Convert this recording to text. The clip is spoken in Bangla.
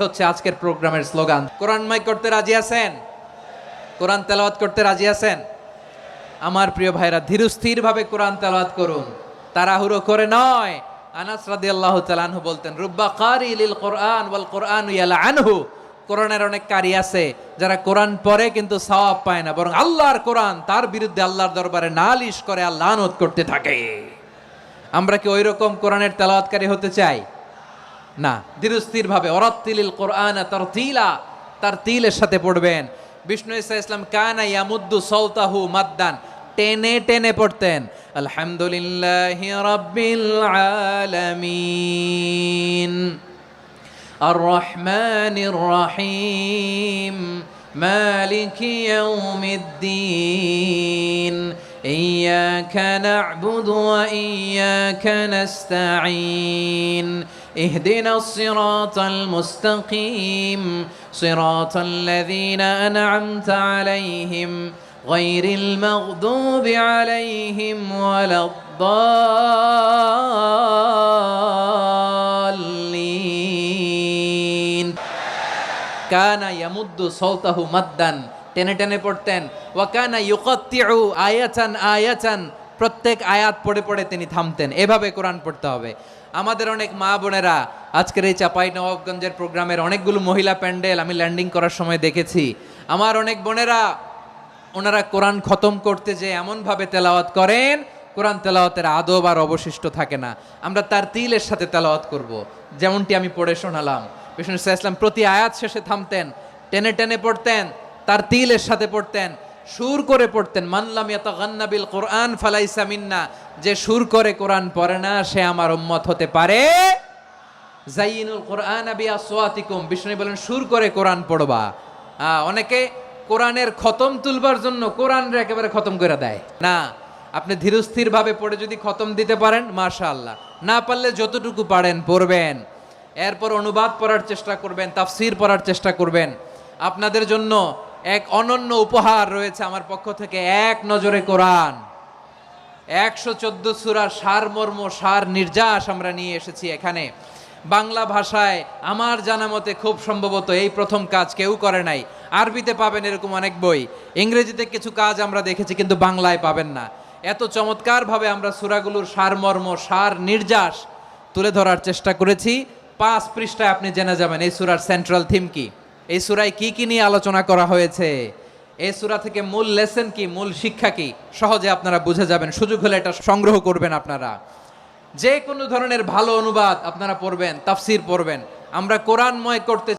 হচ্ছে আজকের প্রোগ্রামের স্লোগান। কোরআন মাইক করতে রাজি আছেন? কোরআন তেলাওয়াত করতে রাজি আছেন? আমার প্রিয় ভাইরা, ধীরস্থির ভাবে কোরআন তেলাওয়াত করুন, তাড়াহুড়ো করে নয়। আনাস রাদিয়াল্লাহু তাআলা আনহু বলতেন, রুব্বা কারি লিল কোরআন ওয়াল কোরআনু ইয়ালআনহু। কোরআনের অনেক কারি আছে যারা কোরআন পড়ে কিন্তু সওয়াব পায় না, বরং আল্লাহর কোরআন তার বিরুদ্ধে আল্লাহর দরবারে নালিশ করে আর লানত করতে থাকে। আমরা কি ওই রকম কোরআনের তেলাওয়াতকারী হতে চাই? না। ধীরস্থির ভাবে ওরাত্তিলিল কোরআন তারতিলা, তারতিলের সাথে পড়বেন। বিষ্ণু ঈসা ইসলাম কানা ইয়ামুদ্দু সাওতাহু মাদ্দান, টেনে টেনে পড়তেন। আলহামদুলিল্লাহি রাব্বিল আলামিন আর রহমানির রহিম মালিকি ইয়াউমিদ্দিন ইয়্যাকা না'বুদু ওয়া ইয়্যাকা নাস্তাঈন اهدنا الصراط المستقيم صراط الذين أنعمت عليهم غير المغضوب عليهم ولا الضالين كان يمد صوته مدا টেনে টেনে পড়তেন। ওয়াকানা ইউকাত্তিউ আয়াতান আয়াতান, প্রত্যেক আয়াত পড়ে পড়ে তিনি থামতেন। এভাবে কোরআন পড়তে হবে। আমাদের অনেক মা বোনেরা আজকের এই চাঁপাইনবাবগঞ্জের প্রোগ্রামের অনেকগুলো মহিলা প্যান্ডেল আমি ল্যান্ডিং করার সময় দেখেছি। আমার অনেক বোনেরা ওনারা কোরআন খতম করতে যে এমনভাবে তেলাওয়াত করেন, কোরআন তেলাওয়াতের আদব আর অবশিষ্ট থাকে না। আমরা তার তিলের সাথে তেলাওয়াত করব, যেমনটি আমি পড়ে শোনালাম। বিষ্ণু ইসলাম প্রতি আয়াত শেষে থামতেন, টেনে টেনে পড়তেন, তার তিলের সাথে পড়তেন, সুর করে পড়তেন। মানলাম ইয়াতাগান্না বিল কোরআন ফালাইসা মিন্না, যে সুর করে কোরআন পড়ে না সে আমার উম্মত হতে পারে। জাইয়িনুল কোরআন বিআসওয়াতিকুম, বিষ্ণু বলেন সুর করে কোরআন পড়বা। অনেকে কোরআনের খতম তুলবার জন্য কোরআনরে একেবারে খতম করে দেয় না। আপনি ধীরস্থির ভাবে পড়ে যদি খতম দিতে পারেন মাশাআল্লাহ, না পারলে যতটুকু পারেন পড়বেন। এরপর অনুবাদ পড়ার চেষ্টা করবেন, তাফসীর পড়ার চেষ্টা করবেন। আপনাদের জন্য এক অনন্য উপহার রয়েছে আমার পক্ষ থেকে, এক নজরে কোরআন 114 সূরার সারমর্ম, সার নির্যাস আমরা নিয়ে এসেছি এখানে। বাংলা ভাষায় আমার জানা মতে খুব সম্ভবত এই প্রথম কাজ, কেউ করে নাই। আরবিতে পাবেন এরকম অনেক বই, ইংরেজিতে কিছু কাজ আমরা দেখেছি, কিন্তু বাংলায় পাবেন না। এত চমৎকারভাবে আমরা সূরাগুলোর সারমর্ম, সার নির্যাস তুলে ধরার চেষ্টা করেছি। 5 পৃষ্ঠায় আপনি জেনে যাবেন এই সূরার সেন্ট্রাল থিম কি, এই সূরায় কি কি নিয়ে আলোচনা করা হয়েছে, এই সূরা থেকে মূল লেসন কি, মূল শিক্ষা কি, সহজে আপনারা বুঝে যাবেন। সুযোগ হলে এটা সংগ্রহ করবেন আপনারা। যে কোনো ধরনের ভালো অনুবাদ আপনারা পড়বেন, তাফসীর পড়বেন। আমরা কোরআনময় করতে